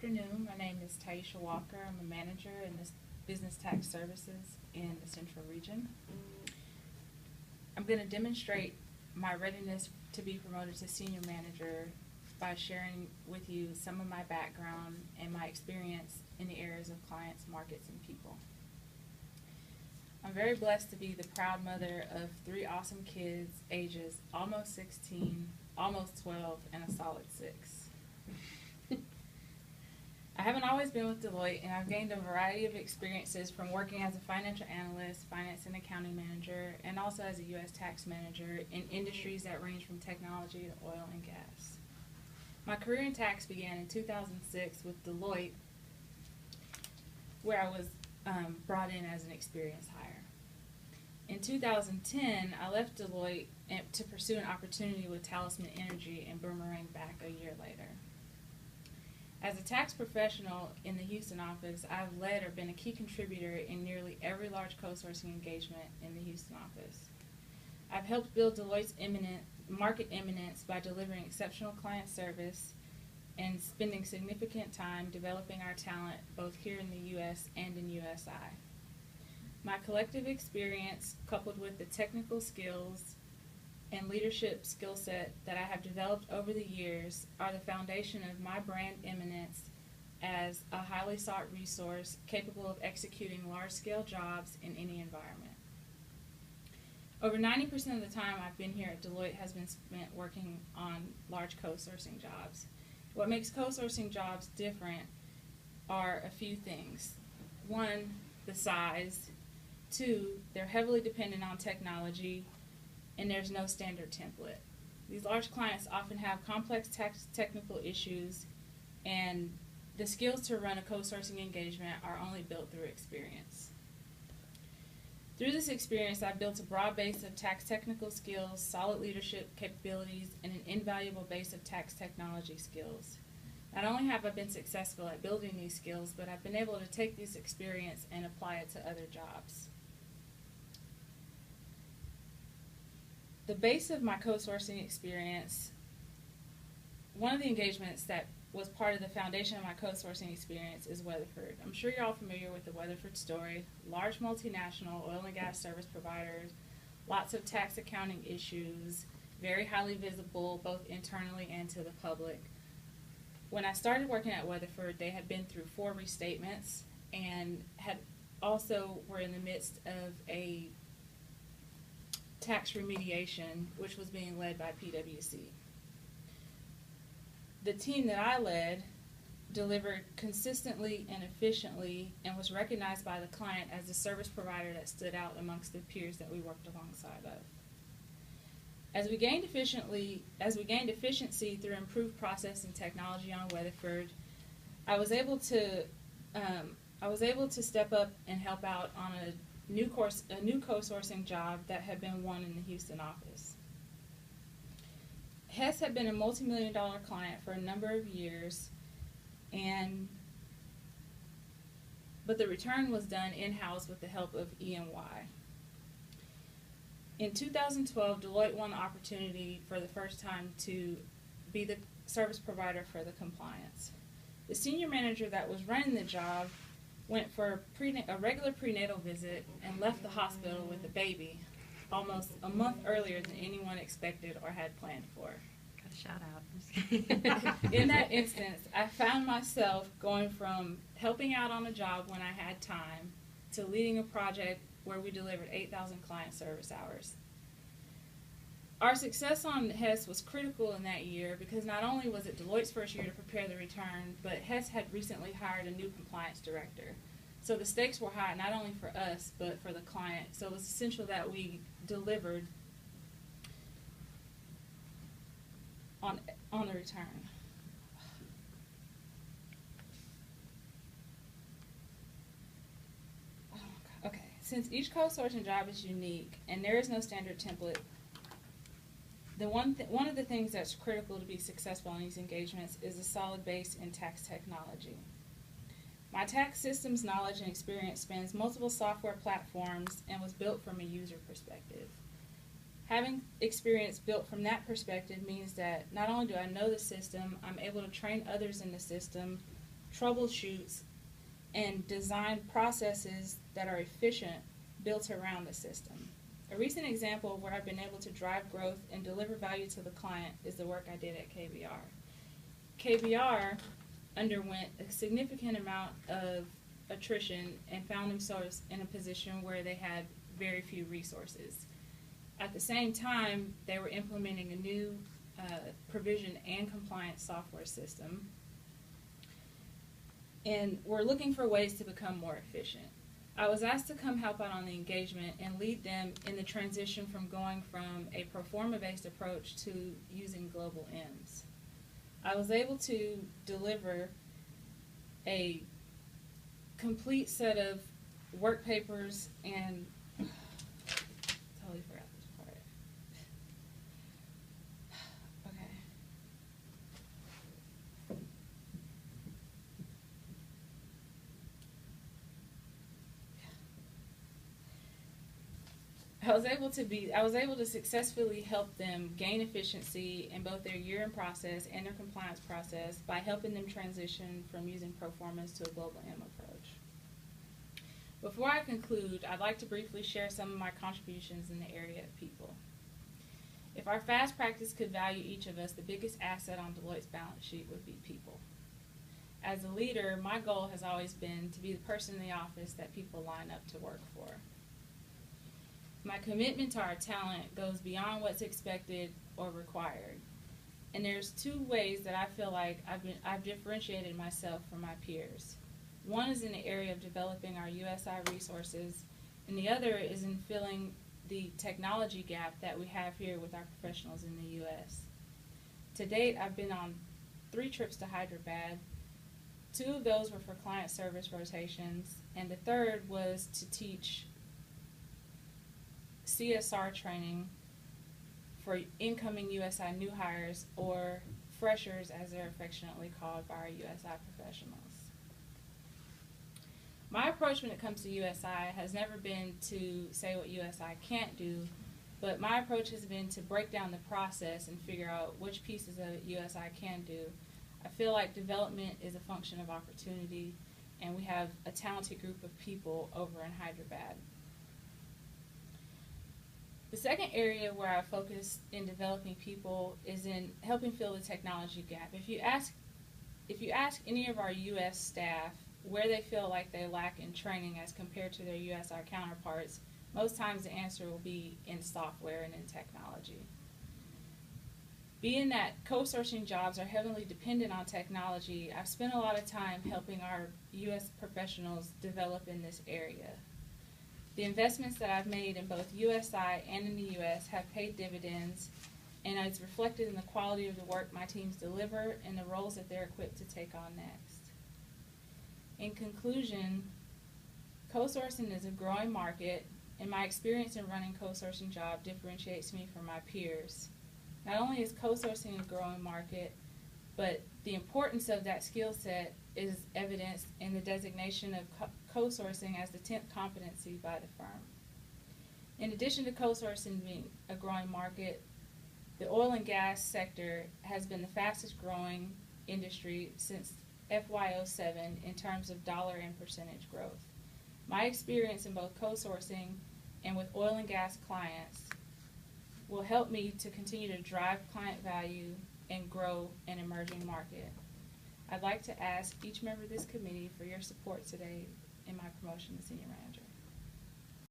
afternoon. My name is Taisha Walker. I'm a manager in this business tax services in the Central Region. I'm going to demonstrate my readiness to be promoted to senior manager by sharing with you some of my background and my experience in the areas of clients, markets, and people. I'm very blessed to be the proud mother of 3 awesome kids, ages almost 16, almost 12, and a solid 6. I haven't always been with Deloitte, and I've gained a variety of experiences from working as a financial analyst, finance and accounting manager, and also as a U.S. tax manager in industries that range from technology to oil and gas. My career in tax began in 2006 with Deloitte, where I was brought in as an experienced hire. In 2010, I left Deloitte to pursue an opportunity with Talisman Energy and boomerang back a year later. As a tax professional in the Houston office, I've led or been a key contributor in nearly every large co-sourcing engagement in the Houston office. I've helped build Deloitte's market eminence by delivering exceptional client service and spending significant time developing our talent both here in the U.S. and in USI. My collective experience, coupled with the technical skills and leadership skill set that I have developed over the years, are the foundation of my brand eminence as a highly sought resource capable of executing large-scale jobs in any environment. Over 90% of the time I've been here at Deloitte has been spent working on large co-sourcing jobs. What makes co-sourcing jobs different are a few things. 1, the size. 2, they're heavily dependent on technology, and there's no standard template. These large clients often have complex technical issues, and the skills to run a co-sourcing engagement are only built through experience. Through this experience, I've built a broad base of tax technical skills, solid leadership capabilities, and an invaluable base of tax technology skills. Not only have I been successful at building these skills, but I've been able to take this experience and apply it to other jobs. The base of my co-sourcing experience, one of the engagements that was part of the foundation of my co-sourcing experience is Weatherford. I'm sure you're all familiar with the Weatherford story. Large multinational oil and gas service providers, lots of tax accounting issues, very highly visible both internally and to the public. When I started working at Weatherford, they had been through 4 restatements and had also were in the midst of a tax remediation, which was being led by PwC. The team that I led delivered consistently and efficiently and was recognized by the client as the service provider that stood out amongst the peers that we worked alongside of. As we gained efficiency through improved process and technology on Weatherford, I was able to step up and help out on a new co-sourcing job that had been won in the Houston office. Hess had been a multi-million-dollar client for a number of years, but the return was done in-house with the help of E&Y. In 2012, Deloitte won the opportunity for the first time to be the service provider for the compliance. The senior manager that was running the job went for a regular prenatal visit and left the hospital with a baby almost a month earlier than anyone expected or had planned for. Got a shout out. In that instance, I found myself going from helping out on a job when I had time to leading a project where we delivered 8,000 client service hours. Our success on Hess was critical in that year because not only was it Deloitte's first year to prepare the return, but Hess had recently hired a new compliance director. So the stakes were high, not only for us, but for the client. So it was essential that we delivered on the return. Oh, God. Okay. Since each co-sourcing job is unique and there is no standard template, one of the things that's critical to be successful in these engagements is a solid base in tax technology. My tax systems knowledge and experience spans multiple software platforms and was built from a user perspective. Having experience built from that perspective means that not only do I know the system, I'm able to train others in the system troubleshoots, and design processes that are efficient built around the system. A recent example of where I've been able to drive growth and deliver value to the client is the work I did at KBR. KBR underwent a significant amount of attrition and found themselves in a position where they had very few resources. At the same time, they were implementing a new provision and compliance software system, and were looking for ways to become more efficient. I was asked to come help out on the engagement and lead them in the transition from going from a pro forma-based approach to using global M's. I was able to deliver a complete set of work papers and totally forgot this part. Okay. I was able to successfully help them gain efficiency in both their year-end process and their compliance process by helping them transition from using Proformas to a global M approach. Before I conclude, I'd like to briefly share some of my contributions in the area of people. If our FAST practice could value each of us, the biggest asset on Deloitte's balance sheet would be people. As a leader, my goal has always been to be the person in the office that people line up to work for. My commitment to our talent goes beyond what's expected or required. And there's two ways that I feel like I've differentiated myself from my peers. One is in the area of developing our USI resources, and the other is in filling the technology gap that we have here with our professionals in the U.S. To date, I've been on 3 trips to Hyderabad. 2 of those were for client service rotations, and the third was to teach CSR training for incoming USI new hires, or freshers as they're affectionately called by our USI professionals. My approach when it comes to USI has never been to say what USI can't do, but my approach has been to break down the process and figure out which pieces of it USI can do. I feel like development is a function of opportunity, and we have a talented group of people over in Hyderabad. The second area where I focus in developing people is in helping fill the technology gap. If you ask any of our U.S. staff where they feel like they lack in training as compared to their USI counterparts, most times the answer will be in software and in technology. Being that co-sourcing jobs are heavily dependent on technology, I've spent a lot of time helping our U.S. professionals develop in this area. The investments that I've made in both USI and in the U.S. have paid dividends, and it's reflected in the quality of the work my teams deliver and the roles that they're equipped to take on next. In conclusion, co-sourcing is a growing market, and my experience in running co-sourcing job differentiates me from my peers. Not only is co-sourcing a growing market, but the importance of that skill set is evidenced in the designation of co-sourcing as the 10th competency by the firm. In addition to co-sourcing being a growing market, the oil and gas sector has been the fastest growing industry since FY07 in terms of dollar and percentage growth. My experience in both co-sourcing and with oil and gas clients will help me to continue to drive client value and grow an emerging market. I'd like to ask each member of this committee for your support today in my promotion to Senior Manager.